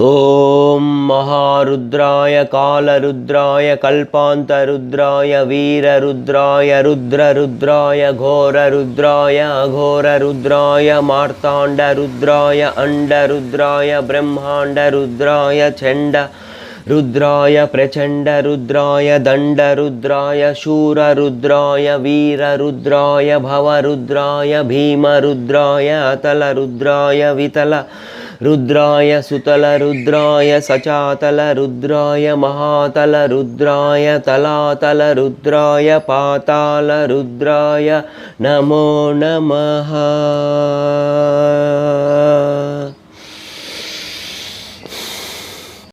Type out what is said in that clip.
ओम महारुद्राय कालरुद्राय कल्पान्तरुद्राय वीररुद्राय रुद्ररुद्राय घोररुद्राय अघोररुद्राय मार्ताण्डरुद्राय अण्डरुद्राय ब्रह्माण्डरुद्राय चण्ड रुद्राय प्रचण्डरुद्राय दण्डरुद्राय शूररुद्राय वीररुद्राय भवरुद्राय भीमरुद्राय अतलरुद्राय वितल रुद्राय सुतल रुद्राय सचातल रुद्राय महातल रुद्राय तलातल रुद्राय पाताल रुद्राय नमो नमः।